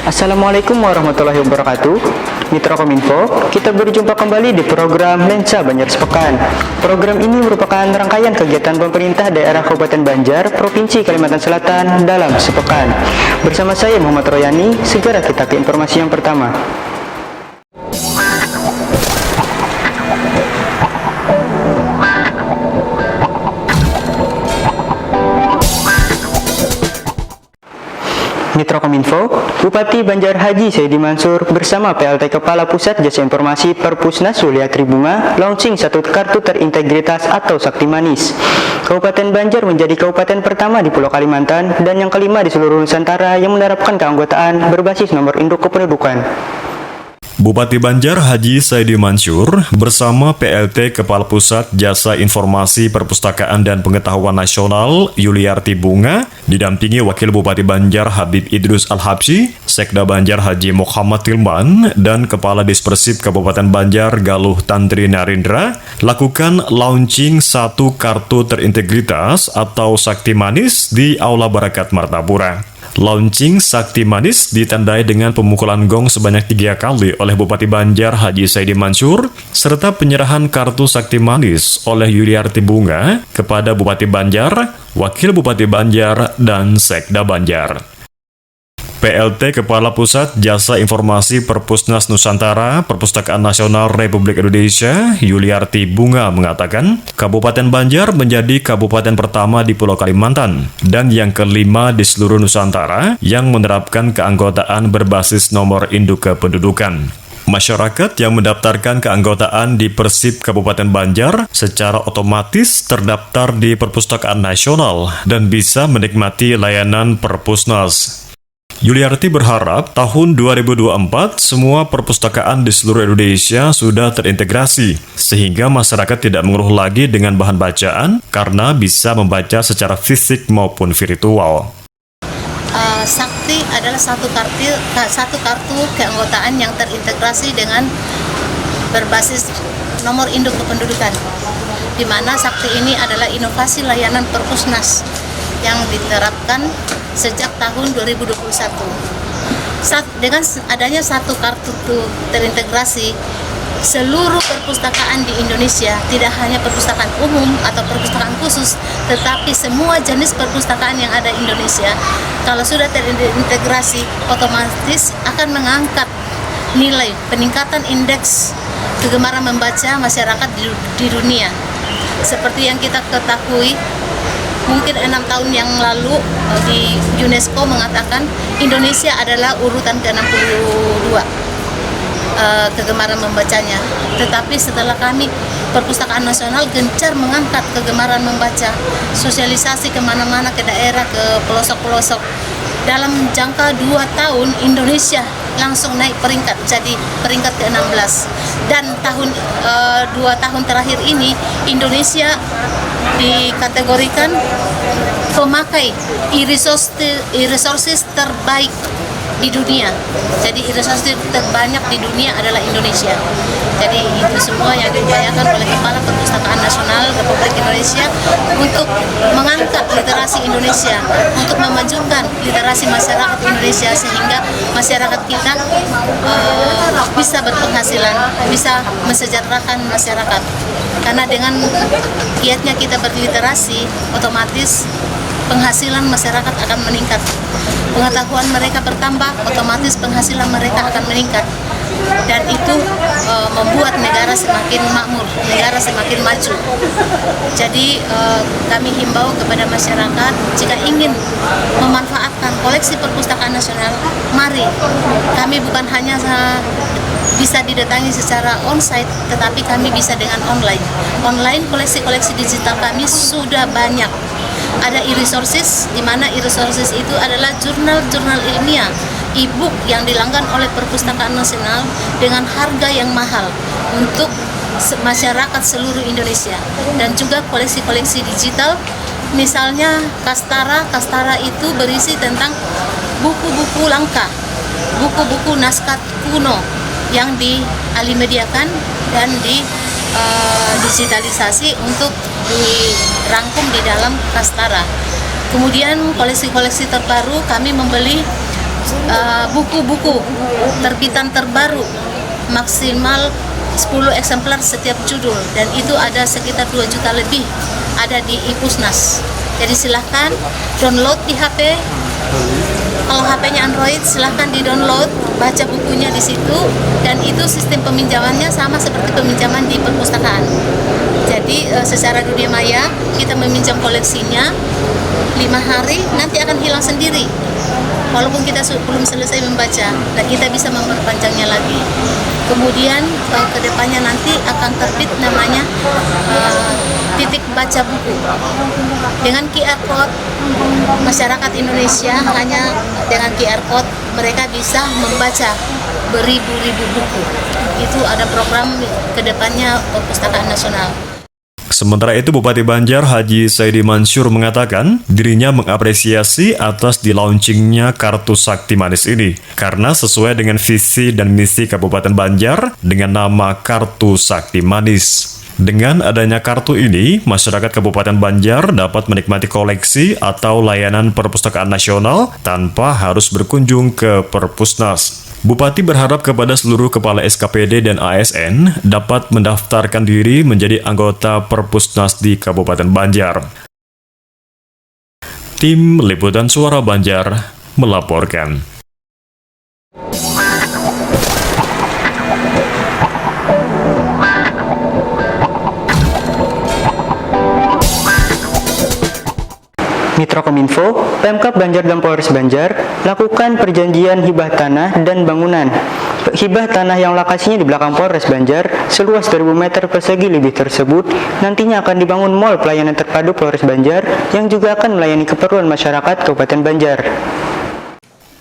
Assalamualaikum warahmatullahi wabarakatuh. Mitra Kominfo, kita berjumpa kembali di program Lensa Banjar Sepekan. Program ini merupakan rangkaian kegiatan pemerintah daerah Kabupaten Banjar, Provinsi Kalimantan Selatan dalam sepekan. Bersama saya Muhammad Royani, segera kita ke informasi yang pertama. Mitra Kominfo, Bupati Banjar Haji Saidi Mansur bersama PLT Kepala Pusat Jasa Informasi Perpusnas Suliatri Bunga launching satu kartu terintegritas atau Sakti Manis. Kabupaten Banjar menjadi kabupaten pertama di Pulau Kalimantan dan yang kelima di seluruh Nusantara yang menerapkan keanggotaan berbasis nomor induk kependudukan. Bupati Banjar Haji Saidi Mansur bersama PLT Kepala Pusat Jasa Informasi Perpustakaan dan Pengetahuan Nasional Yuliarti Bunga didampingi Wakil Bupati Banjar Habib Idrus Al-Habsyi, Sekda Banjar Haji Muhammad Tilman, dan Kepala Dispersip Kabupaten Banjar Galuh Tantri Narindra lakukan launching satu kartu terintegritas atau Sakti Manis di Aula Barakat Martapura. Launching Sakti Manis ditandai dengan pemukulan gong sebanyak 3 kali oleh Bupati Banjar Haji Saidi Mansur, serta penyerahan kartu Sakti Manis oleh Yuliarti Bunga kepada Bupati Banjar, Wakil Bupati Banjar, dan Sekda Banjar. PLT Kepala Pusat Jasa Informasi Perpusnas Nusantara Perpustakaan Nasional Republik Indonesia Yuliarti Bunga mengatakan, Kabupaten Banjar menjadi kabupaten pertama di Pulau Kalimantan dan yang kelima di seluruh Nusantara yang menerapkan keanggotaan berbasis nomor induk kependudukan. Masyarakat yang mendaftarkan keanggotaan di Persip Kabupaten Banjar secara otomatis terdaftar di Perpustakaan Nasional dan bisa menikmati layanan Perpusnas. Yuliarti berharap tahun 2024 semua perpustakaan di seluruh Indonesia sudah terintegrasi, sehingga masyarakat tidak mengeluh lagi dengan bahan bacaan karena bisa membaca secara fisik maupun virtual. Sakti adalah satu kartu keanggotaan yang terintegrasi dengan berbasis nomor induk kependudukan, di mana Sakti ini adalah inovasi layanan Perpusnas yang diterapkan sejak tahun 2021. Dengan adanya satu kartu terintegrasi, seluruh perpustakaan di Indonesia, tidak hanya perpustakaan umum atau perpustakaan khusus, tetapi semua jenis perpustakaan yang ada di Indonesia, kalau sudah terintegrasi, otomatis akan mengangkat nilai peningkatan indeks kegemaran membaca masyarakat di dunia. Seperti yang kita ketahui, mungkin 6 tahun yang lalu di UNESCO mengatakan Indonesia adalah urutan ke-62 kegemaran membacanya. Tetapi setelah kami Perpustakaan Nasional gencar mengangkat kegemaran membaca, sosialisasi kemana-mana ke daerah, ke pelosok-pelosok. Dalam jangka 2 tahun Indonesia langsung naik peringkat jadi peringkat ke-16. Dan 2 tahun terakhir ini Indonesia dikategorikan pemakai e-resources terbaik di dunia. Jadi e-resources terbanyak di dunia adalah Indonesia. Jadi itu semua yang diupayakan oleh Kepala Perpustakaan Nasional Republik Indonesia untuk mengangkat literasi Indonesia, untuk memajukan literasi masyarakat Indonesia sehingga masyarakat kita bisa berpenghasilan, bisa mensejahterakan masyarakat. Karena dengan giatnya kita berliterasi, otomatis penghasilan masyarakat akan meningkat. Pengetahuan mereka bertambah, otomatis penghasilan mereka akan meningkat. Dan itu membuat negara semakin makmur, negara semakin maju. Jadi kami himbau kepada masyarakat, jika ingin memanfaatkan koleksi perpustakaan nasional, mari. Kami bukan hanya bisa didatangi secara onsite, tetapi kami bisa dengan online. Online koleksi-koleksi digital kami sudah banyak. Ada e-resources, di mana e-resources itu adalah jurnal-jurnal ilmiah, e-book yang dilanggan oleh Perpustakaan Nasional dengan harga yang mahal untuk masyarakat seluruh Indonesia. Dan juga koleksi-koleksi digital, misalnya Kastara itu berisi tentang buku-buku langka, buku-buku naskah kuno yang dialimediakan dan digitalisasi untuk dirangkum di dalam Kastara. Kemudian koleksi-koleksi terbaru kami membeli buku-buku terbitan terbaru maksimal 10 eksemplar setiap judul, dan itu ada sekitar 2 juta lebih ada di Ipusnas. Jadi silahkan download di HP. Kalau HP-nya Android silahkan di-download, baca bukunya di situ, dan itu sistem peminjamannya sama seperti peminjaman di perpustakaan. Jadi secara dunia maya kita meminjam koleksinya 5 hari, nanti akan hilang sendiri. Walaupun kita belum selesai membaca, dan kita bisa memperpanjangnya lagi. Kemudian kedepannya nanti akan terbit namanya titik baca buku dengan QR code. Masyarakat Indonesia hanya dengan QR code mereka bisa membaca beribu-ribu buku. Itu ada program kedepannya Perpustakaan Nasional. Sementara itu, Bupati Banjar Haji Saidi Mansur mengatakan dirinya mengapresiasi atas di-launchingnya Kartu Sakti Manis ini karena sesuai dengan visi dan misi Kabupaten Banjar dengan nama Kartu Sakti Manis. Dengan adanya kartu ini, masyarakat Kabupaten Banjar dapat menikmati koleksi atau layanan perpustakaan nasional tanpa harus berkunjung ke Perpusnas. Bupati berharap kepada seluruh kepala SKPD dan ASN dapat mendaftarkan diri menjadi anggota Perpusnas di Kabupaten Banjar. Tim Liputan Suara Banjar melaporkan. Mitra Kominfo, Pemkab Banjar dan Polres Banjar lakukan perjanjian hibah tanah dan bangunan. Hibah tanah yang lokasinya di belakang Polres Banjar seluas 1000 meter persegi lebih tersebut nantinya akan dibangun Mall Pelayanan Terpadu Polres Banjar yang juga akan melayani keperluan masyarakat Kabupaten Banjar.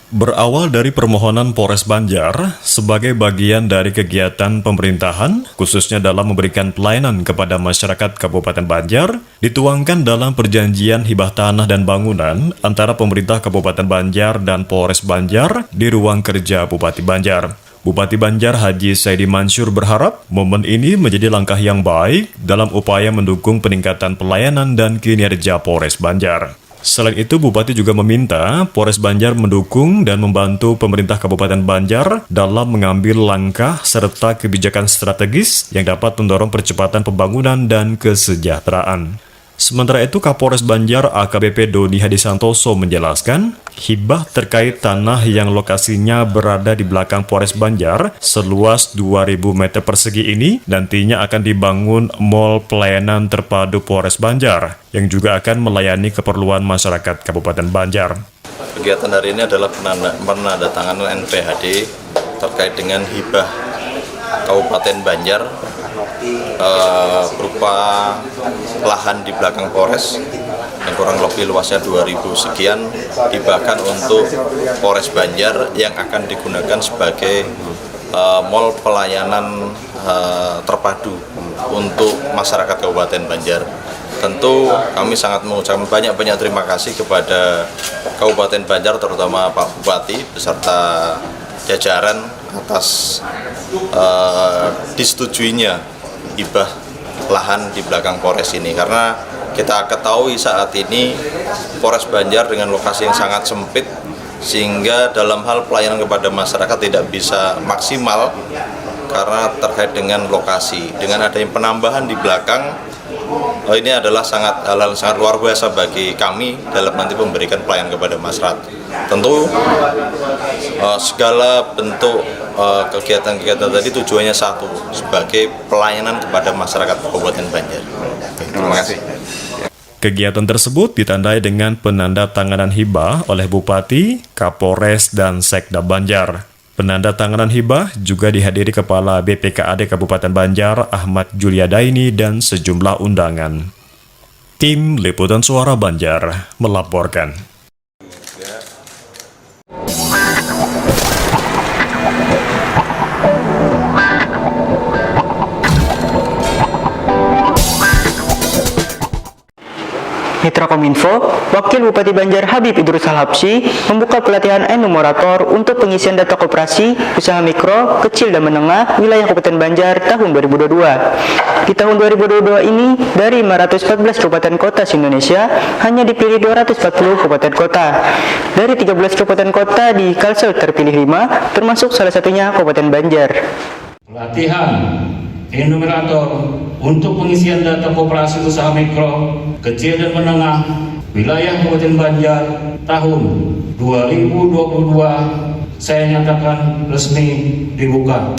Berawal dari permohonan Polres Banjar sebagai bagian dari kegiatan pemerintahan, khususnya dalam memberikan pelayanan kepada masyarakat Kabupaten Banjar, dituangkan dalam perjanjian hibah tanah dan bangunan antara pemerintah Kabupaten Banjar dan Polres Banjar di ruang kerja Bupati Banjar. Bupati Banjar Haji Saidi Mansur berharap momen ini menjadi langkah yang baik dalam upaya mendukung peningkatan pelayanan dan kinerja Polres Banjar. Selain itu, Bupati juga meminta Polres Banjar mendukung dan membantu pemerintah Kabupaten Banjar dalam mengambil langkah serta kebijakan strategis yang dapat mendorong percepatan pembangunan dan kesejahteraan. Sementara itu, Kapolres Banjar AKBP Doni Hadi Santoso menjelaskan, hibah terkait tanah yang lokasinya berada di belakang Polres Banjar seluas 2000 meter persegi ini nantinya akan dibangun Mall Pelayanan Terpadu Polres Banjar yang juga akan melayani keperluan masyarakat Kabupaten Banjar. Kegiatan hari ini adalah penandatanganan NPHD terkait dengan hibah Kabupaten Banjar berupa lahan di belakang Polres yang kurang lebih luasnya 2000 sekian dihibahkan untuk Polres Banjar yang akan digunakan sebagai mall pelayanan terpadu untuk masyarakat Kabupaten Banjar. Tentu kami sangat mengucapkan banyak-banyak terima kasih kepada Kabupaten Banjar, terutama Pak Bupati beserta jajaran atas disetujuinya hibah lahan di belakang Polres ini, karena kita ketahui saat ini Polres Banjar dengan lokasi yang sangat sempit sehingga dalam hal pelayanan kepada masyarakat tidak bisa maksimal karena terkait dengan lokasi. Dengan adanya penambahan di belakang, ini adalah hal yang sangat luar biasa bagi kami dalam nanti memberikan pelayanan kepada masyarakat. Tentu segala bentuk kegiatan-kegiatan tadi tujuannya satu, sebagai pelayanan kepada masyarakat Kabupaten Banjar. Terima kasih. Kegiatan tersebut ditandai dengan penandatanganan hibah oleh Bupati, Kapolres, dan Sekda Banjar. Penandatanganan hibah juga dihadiri Kepala BPKAD Kabupaten Banjar Ahmad Juliadaini dan sejumlah undangan. Tim Liputan Suara Banjar melaporkan. Mitra Kominfo, Wakil Bupati Banjar Habib Idrus Al-Habsyi membuka pelatihan enumerator untuk pengisian data koperasi, usaha mikro, kecil dan menengah wilayah Kabupaten Banjar tahun 2022. Di tahun 2022 ini, dari 514 kabupaten kota se-Indonesia, hanya dipilih 240 kabupaten kota. Dari 13 kabupaten kota di Kalsel terpilih 5, termasuk salah satunya Kabupaten Banjar. Pelatihan enumerator untuk pengisian data koperasi usaha mikro, kecil dan menengah wilayah Kabupaten Banjar tahun 2022 saya nyatakan resmi dibuka.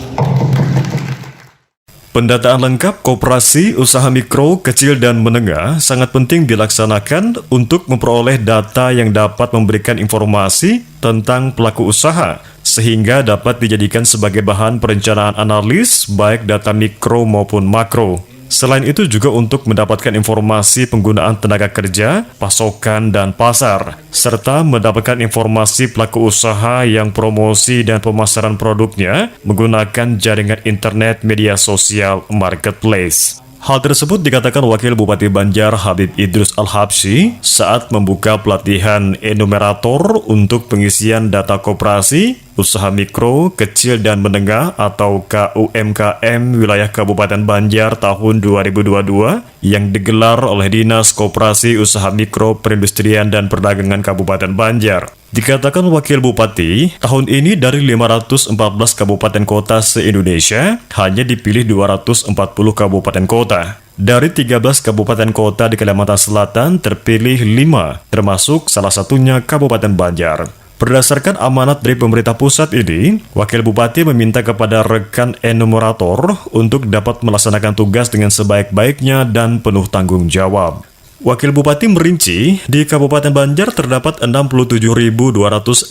Pendataan lengkap koperasi, usaha mikro, kecil, dan menengah sangat penting dilaksanakan untuk memperoleh data yang dapat memberikan informasi tentang pelaku usaha, sehingga dapat dijadikan sebagai bahan perencanaan analis baik data mikro maupun makro. Selain itu juga untuk mendapatkan informasi penggunaan tenaga kerja, pasokan, dan pasar, serta mendapatkan informasi pelaku usaha yang promosi dan pemasaran produknya menggunakan jaringan internet, media sosial, marketplace. Hal tersebut dikatakan Wakil Bupati Banjar Habib Idrus Al-Habsyi saat membuka pelatihan enumerator untuk pengisian data koperasi, usaha mikro, kecil dan menengah atau KUMKM wilayah Kabupaten Banjar tahun 2022 yang digelar oleh Dinas Koperasi Usaha Mikro Perindustrian dan Perdagangan Kabupaten Banjar. Dikatakan Wakil Bupati, tahun ini dari 514 kabupaten kota se-Indonesia, hanya dipilih 240 kabupaten kota. Dari 13 kabupaten kota di Kalimantan Selatan, terpilih 5, termasuk salah satunya Kabupaten Banjar. Berdasarkan amanat dari pemerintah pusat ini, Wakil Bupati meminta kepada rekan enumerator untuk dapat melaksanakan tugas dengan sebaik-baiknya dan penuh tanggung jawab. Wakil Bupati merinci, di Kabupaten Banjar terdapat 67.258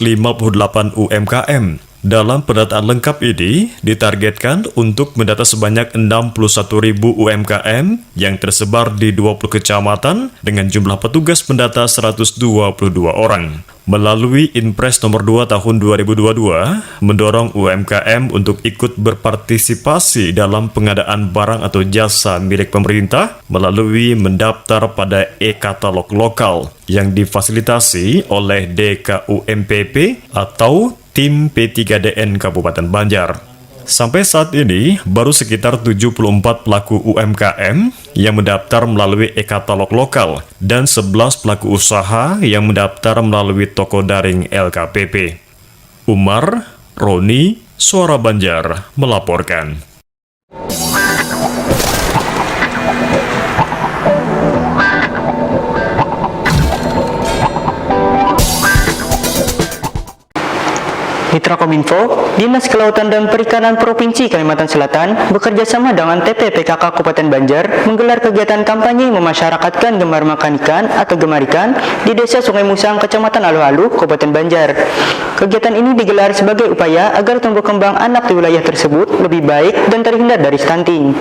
UMKM. Dalam pendataan lengkap ini, ditargetkan untuk mendata sebanyak 61.000 UMKM yang tersebar di 20 kecamatan dengan jumlah petugas pendata 122 orang. Melalui Inpres nomor 2 tahun 2022, mendorong UMKM untuk ikut berpartisipasi dalam pengadaan barang atau jasa milik pemerintah melalui mendaftar pada e-katalog lokal yang difasilitasi oleh DKUMPP atau Tim P3DN Kabupaten Banjar. Sampai saat ini, baru sekitar 74 pelaku UMKM yang mendaftar melalui e-katalog lokal dan 11 pelaku usaha yang mendaftar melalui toko daring LKPP. Umar, Roni, Suara Banjar melaporkan. Mitra Kominfo, Dinas Kelautan dan Perikanan Provinsi Kalimantan Selatan bekerja sama dengan TPPKK Kabupaten Banjar menggelar kegiatan kampanye memasyarakatkan gemar makan ikan atau gemar ikan di Desa Sungai Musang, Kecamatan Alu-Alu, Kabupaten Banjar. Kegiatan ini digelar sebagai upaya agar tumbuh kembang anak di wilayah tersebut lebih baik dan terhindar dari stunting.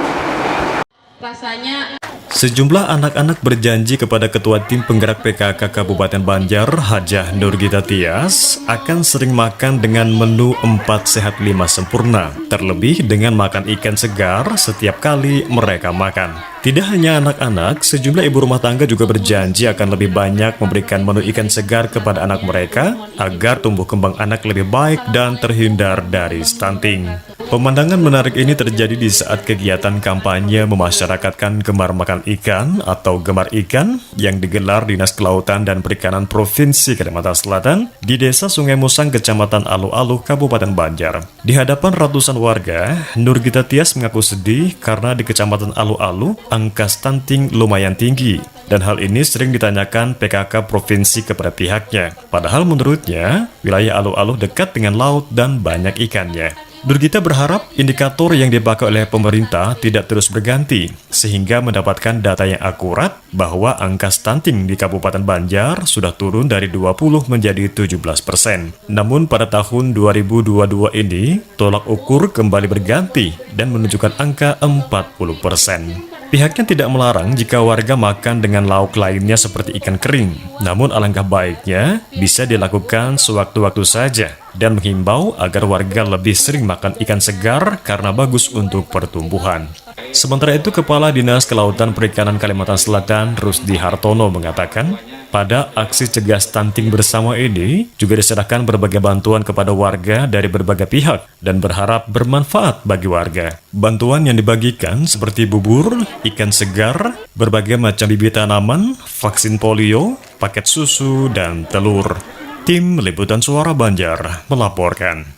Sejumlah anak-anak berjanji kepada Ketua Tim Penggerak PKK Kabupaten Banjar, Hajah Nurgita Tias, akan sering makan dengan menu 4 sehat 5 sempurna, terlebih dengan makan ikan segar setiap kali mereka makan. Tidak hanya anak-anak, sejumlah ibu rumah tangga juga berjanji akan lebih banyak memberikan menu ikan segar kepada anak mereka agar tumbuh kembang anak lebih baik dan terhindar dari stunting. Pemandangan menarik ini terjadi di saat kegiatan kampanye memasyarakatkan gemar makan ikan atau gemar ikan yang digelar Dinas Kelautan dan Perikanan Provinsi Kalimantan Selatan di Desa Sungai Musang, Kecamatan Alu-Alu, Kabupaten Banjar. Di hadapan ratusan warga, Nurgita Tias mengaku sedih karena di Kecamatan Alu-Alu angka stunting lumayan tinggi, dan hal ini sering ditanyakan PKK Provinsi kepada pihaknya. Padahal menurutnya, wilayah Alu-Alu dekat dengan laut dan banyak ikannya. Nurgita berharap indikator yang dipakai oleh pemerintah tidak terus berganti, sehingga mendapatkan data yang akurat bahwa angka stunting di Kabupaten Banjar sudah turun dari 20 menjadi 17%. Namun pada tahun 2022 ini, tolak ukur kembali berganti dan menunjukkan angka 40%. Pihaknya tidak melarang jika warga makan dengan lauk lainnya seperti ikan kering. Namun alangkah baiknya bisa dilakukan sewaktu-waktu saja dan menghimbau agar warga lebih sering makan ikan segar karena bagus untuk pertumbuhan. Sementara itu, Kepala Dinas Kelautan Perikanan Kalimantan Selatan Rusdi Hartono mengatakan, pada aksi cegah stunting bersama ini juga diserahkan berbagai bantuan kepada warga dari berbagai pihak dan berharap bermanfaat bagi warga. Bantuan yang dibagikan seperti bubur, ikan segar, berbagai macam bibit tanaman, vaksin polio, paket susu, dan telur. Tim Liputan Suara Banjar melaporkan.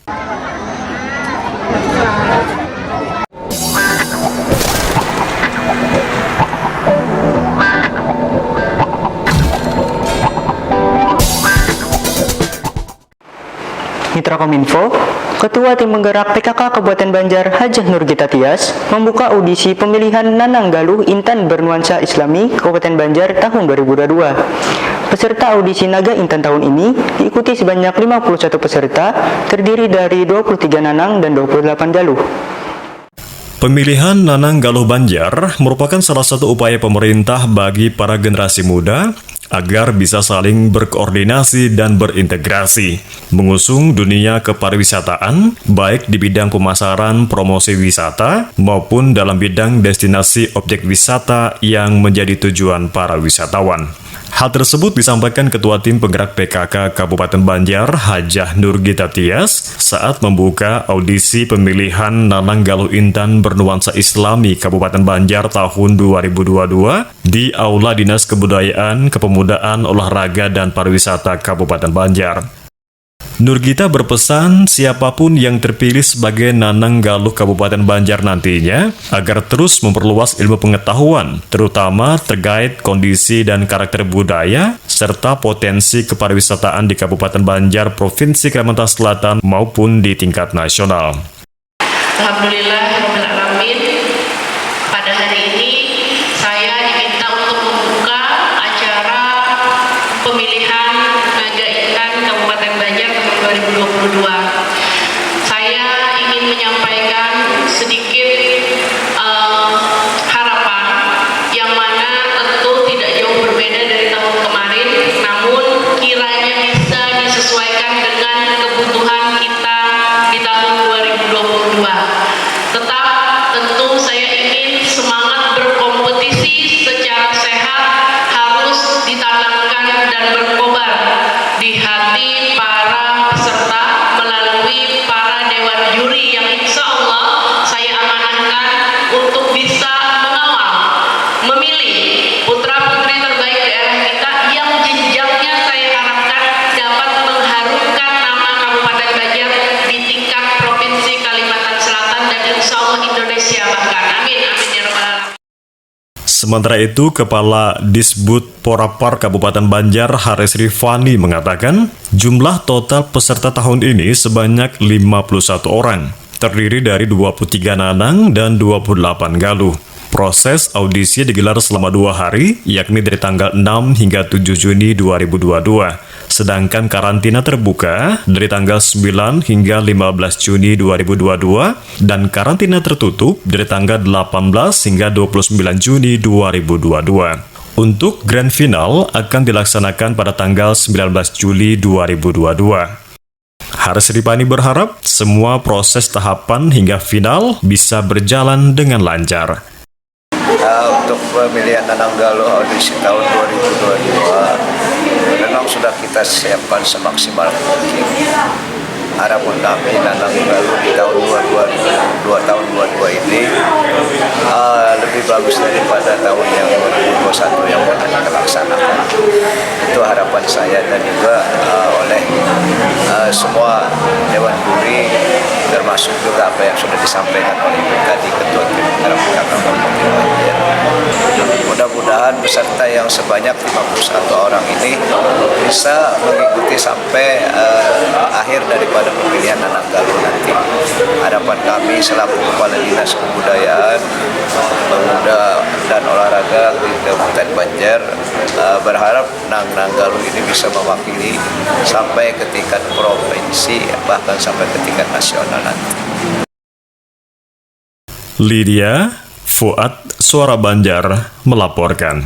Mitra Kominfo, Ketua Tim Penggerak PKK Kabupaten Banjar Hajah Nurgita Tias membuka audisi pemilihan Nanang Galuh Intan Bernuansa Islami Kabupaten Banjar tahun 2022. Peserta audisi Naga Intan tahun ini diikuti sebanyak 51 peserta, terdiri dari 23 Nanang dan 28 Galuh. Pemilihan Nanang Galuh Banjar merupakan salah satu upaya pemerintah bagi para generasi muda agar bisa saling berkoordinasi dan berintegrasi, mengusung dunia kepariwisataan, baik di bidang pemasaran promosi wisata maupun dalam bidang destinasi objek wisata yang menjadi tujuan para wisatawan. Hal tersebut disampaikan Ketua Tim Penggerak PKK Kabupaten Banjar Hajah Nurgita Tias saat membuka audisi pemilihan Nanang Galuh Intan Bernuansa Islami Kabupaten Banjar tahun 2022 di Aula Dinas Kebudayaan, Kepemudaan, Olahraga, dan Pariwisata Kabupaten Banjar. Nurgita berpesan siapapun yang terpilih sebagai Nanang Galuh Kabupaten Banjar nantinya agar terus memperluas ilmu pengetahuan, terutama terkait kondisi dan karakter budaya, serta potensi kepariwisataan di Kabupaten Banjar, Provinsi Kalimantan Selatan maupun di tingkat nasional. Alhamdulillahirrahmanirrahim. Pada hari ini saya diminta untuk membuka acara pemilihan Naga Intan Kabupaten Banjar tahun 2022. Saya ingin menyampaikan sedikit harapan yang mana tentu tidak jauh berbeda dari tahun kemarin, namun kiranya bisa disesuaikan dengan kebutuhan kita di tahun 2022. Tetap tentu saya ingin semangat berkompetisi secara sehat harus ditanamkan dan berkobar di hati para peserta melalui para dewan juri yang insya Allah saya amanahkan untuk bisa mengawal, memilih putra-putri terbaik daerah kita yang jenjangnya saya harapkan dapat mengharumkan nama Kabupaten Banjar di tingkat Provinsi Kalimantan Selatan dan insya Allah Indonesia bahkan. Amin, amin ya rabbal alamin. Sementara itu, Kepala Disbud Porapar Kabupaten Banjar Haris Rifani mengatakan jumlah total peserta tahun ini sebanyak 51 orang, terdiri dari 23 Nanang dan 28 Galuh. Proses audisi digelar selama 2 hari, yakni dari tanggal 6 hingga 7 Juni 2022. Sedangkan karantina terbuka dari tanggal 9 hingga 15 Juni 2022 dan karantina tertutup dari tanggal 18 hingga 29 Juni 2022. Untuk grand final akan dilaksanakan pada tanggal 19 Juli 2022. Haris Rifani berharap semua proses tahapan hingga final bisa berjalan dengan lancar. Untuk pemilihan Nanang Galuh audisi tahun 2022 memang sudah kita siapkan semaksimal mungkin. Harapan kami Nanang Galuh di tahun 2022 ini lebih bagus daripada tahun yang 2021 yang pernah kita laksanakan. Itu harapan saya dan juga oleh semua dewan juri, termasuk juga apa yang sudah disampaikan oleh tadi Ketua Tim Penggerak PKK Kabupaten Banjar. Mudah-mudahan peserta yang sebanyak 51 orang ini bisa mengikuti sampai akhir daripada pemilihan Nanang Galuh nanti. Harapan kami selaku Kepala Dinas Kebudayaan, Pemuda dan Olahraga di Kabupaten Banjar berharap Nanang Galuh ini bisa mewakili sampai ke tingkat provinsi bahkan sampai ke tingkat nasional nanti. Lydia Fuad Suara Banjar melaporkan.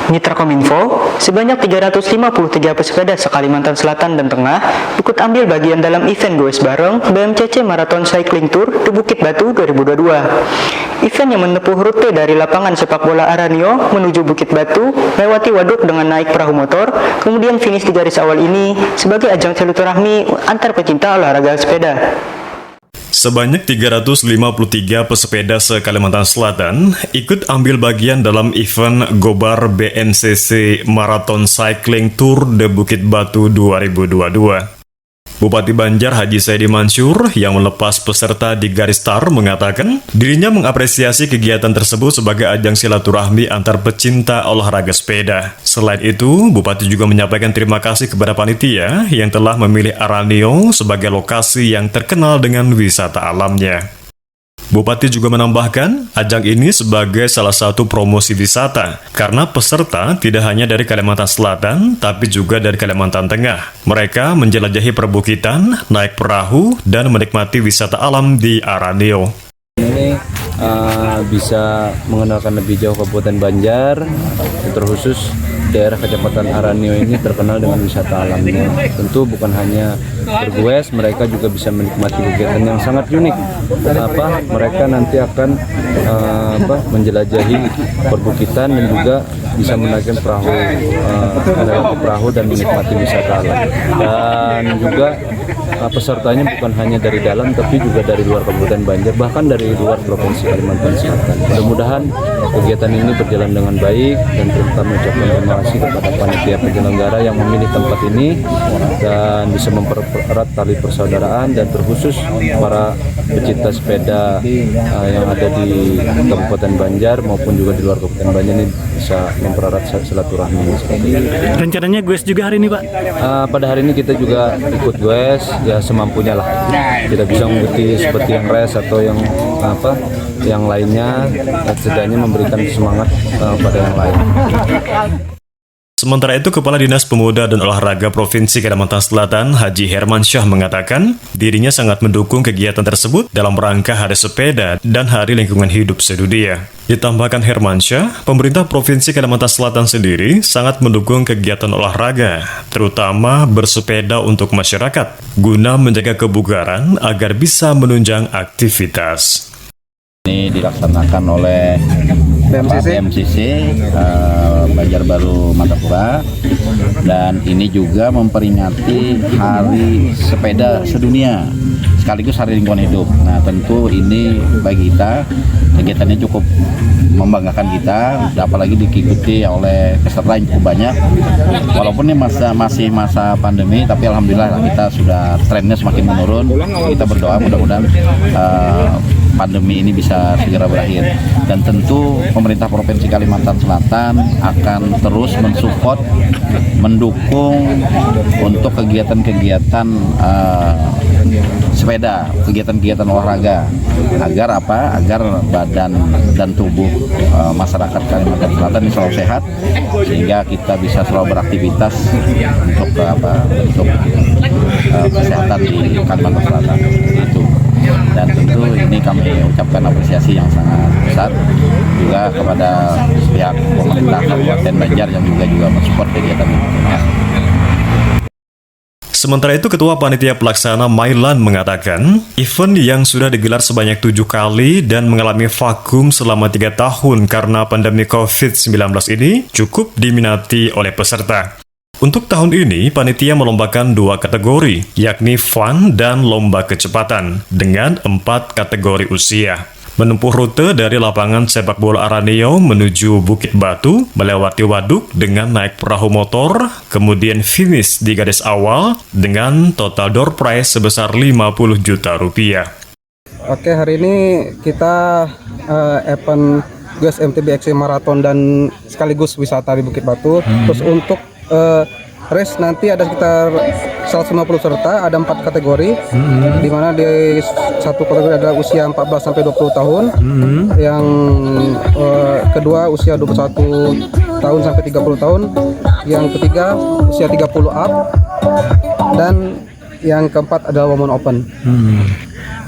Mitra Kominfo, sebanyak 353 pesepeda se-Kalimantan Selatan dan Tengah ikut ambil bagian dalam event Goes Bareng BMCC Marathon Cycling Tour di Bukit Batu 2022. Event yang menempuh rute dari lapangan sepak bola Aranio menuju Bukit Batu, melewati waduk dengan naik perahu motor, kemudian finish di garis awal ini sebagai ajang silaturahmi antar pecinta olahraga sepeda. Sebanyak 353 pesepeda se-Kalimantan Selatan ikut ambil bagian dalam event Gobar BNCC Marathon Cycling Tour de Bukit Batu 2022. Bupati Banjar Haji Saidi Mansur yang melepas peserta di garis start mengatakan dirinya mengapresiasi kegiatan tersebut sebagai ajang silaturahmi antar pecinta olahraga sepeda. Selain itu, Bupati juga menyampaikan terima kasih kepada panitia yang telah memilih Aranio sebagai lokasi yang terkenal dengan wisata alamnya. Bupati juga menambahkan, ajang ini sebagai salah satu promosi wisata, karena peserta tidak hanya dari Kalimantan Selatan, tapi juga dari Kalimantan Tengah. Mereka menjelajahi perbukitan, naik perahu, dan menikmati wisata alam di Aranio. Ini bisa mengenalkan lebih jauh Kabupaten Banjar, terkhusus daerah Kecamatan Aranio ini terkenal dengan wisata alamnya. Tentu bukan hanya bergoes, mereka juga bisa menikmati kegiatan yang sangat unik. Mereka nanti akan menjelajahi perbukitan dan juga bisa menaikkan perahu dan menikmati wisata alam. Dan juga pesertanya bukan hanya dari dalam tapi juga dari luar Kabupaten Banjar, bahkan dari luar Provinsi Kalimantan Selatan. Mudah-mudahan kegiatan ini berjalan dengan baik dan terutama mengucapkan terima kasih kepada panitia penyelenggara yang memilih tempat ini dan bisa mempererat tali persaudaraan, dan terkhusus para pecinta sepeda yang ada di Kabupaten Banjar maupun juga di luar Kabupaten Banjar ini bisa mempererat silaturahmi seperti ini. Rencananya goes juga hari ini, Pak? Pada hari ini kita juga ikut goes, ya semampunya lah. Tidak bisa mengikuti seperti yang race atau yang lainnya, setidaknya memberikan semangat pada yang lain. Sementara itu, Kepala Dinas Pemuda dan Olahraga Provinsi Kalimantan Selatan, Haji Hermansyah mengatakan, dirinya sangat mendukung kegiatan tersebut dalam rangka Hari Sepeda dan Hari Lingkungan Hidup Sedunia. Ditambahkan Hermansyah, pemerintah Provinsi Kalimantan Selatan sendiri sangat mendukung kegiatan olahraga, terutama bersepeda untuk masyarakat, guna menjaga kebugaran agar bisa menunjang aktivitas. Ini dilaksanakan oleh BMCC Banjarbaru Martapura, dan ini juga memperingati Hari Sepeda Sedunia sekaligus Hari Lingkungan Hidup. Nah, tentu ini bagi kita kegiatannya cukup membanggakan kita, apalagi diikuti oleh peserta yang cukup banyak. Walaupun ini masih masa pandemi, tapi alhamdulillah kita sudah trennya semakin menurun. Kita berdoa mudah-mudahan pandemi ini bisa segera berakhir, dan tentu pemerintah Provinsi Kalimantan Selatan akan terus mensupport, mendukung untuk kegiatan-kegiatan sepeda, kegiatan-kegiatan olahraga, agar Agar badan dan tubuh masyarakat Kalimantan Selatan ini selalu sehat, sehingga kita bisa selalu beraktivitas untuk kesehatan di Kalimantan Selatan. Itu. Dan tentu ini kami ucapkan apresiasi yang sangat besar juga kepada pihak pemerintah Kabupaten Banjar yang juga mensupport kegiatan ini. Sementara itu, Ketua Panitia Pelaksana Mailan mengatakan, event yang sudah digelar sebanyak 7 kali dan mengalami vakum selama 3 tahun karena pandemi COVID-19 ini cukup diminati oleh peserta. Untuk tahun ini, panitia melombakan 2 kategori, yakni fun dan lomba kecepatan, dengan 4 kategori usia. Menempuh rute dari lapangan sepak bola Aranio menuju Bukit Batu, melewati waduk dengan naik perahu motor, kemudian finish di garis awal dengan total door prize sebesar 50 juta rupiah. Oke, hari ini kita event Goes MTBXC Marathon dan sekaligus wisata di Bukit Batu. Terus untuk race nanti ada sekitar 150 peserta, ada 4 kategori, di mana di satu kategori adalah usia 14 sampai 20 tahun, yang kedua usia 21 tahun sampai 30 tahun, yang ketiga usia 30 up, dan yang keempat adalah women open.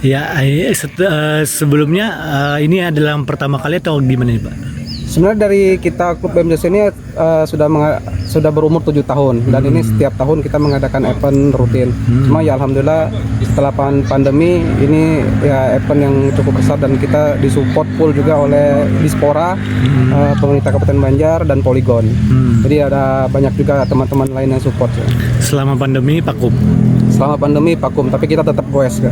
Ya, sebelumnya ini adalah yang pertama kali atau gimana nih Pak? Sebenarnya dari kita klub BMJS ini sudah berumur 7 tahun dan ini setiap tahun kita mengadakan event rutin. Cuma ya alhamdulillah setelah pandemi ini ya event yang cukup besar dan kita disupport full juga oleh Dispora, pemerintah Kabupaten Banjar dan Polygon. Jadi ada banyak juga teman-teman lain yang support. Selama pandemi vakum? Selama pandemi vakum, tapi kita tetap goes kan.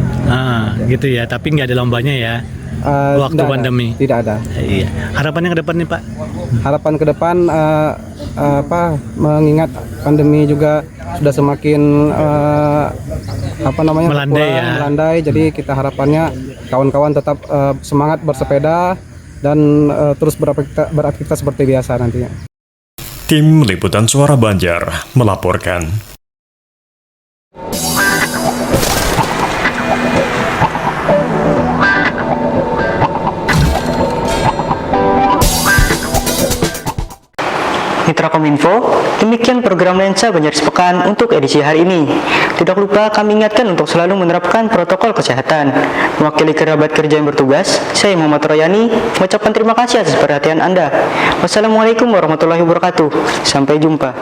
Gitu ya, tapi nggak ada lombanya ya? Waktu pandemi tidak ada. Iya. Harapannya ke depan nih Pak? Harapan ke depan mengingat pandemi juga sudah semakin melandai. Jadi kita harapannya kawan-kawan tetap semangat bersepeda dan terus beraktivitas seperti biasa nantinya. Tim Liputan Suara Banjar melaporkan. Mitra Kominfo, demikian program Lensa Banjar Sepekan untuk edisi hari ini. Tidak lupa kami ingatkan untuk selalu menerapkan protokol kesehatan. Mewakili kerabat kerja yang bertugas, saya Muhammad Royani mengucapkan terima kasih atas perhatian Anda. Wassalamualaikum warahmatullahi wabarakatuh. Sampai jumpa.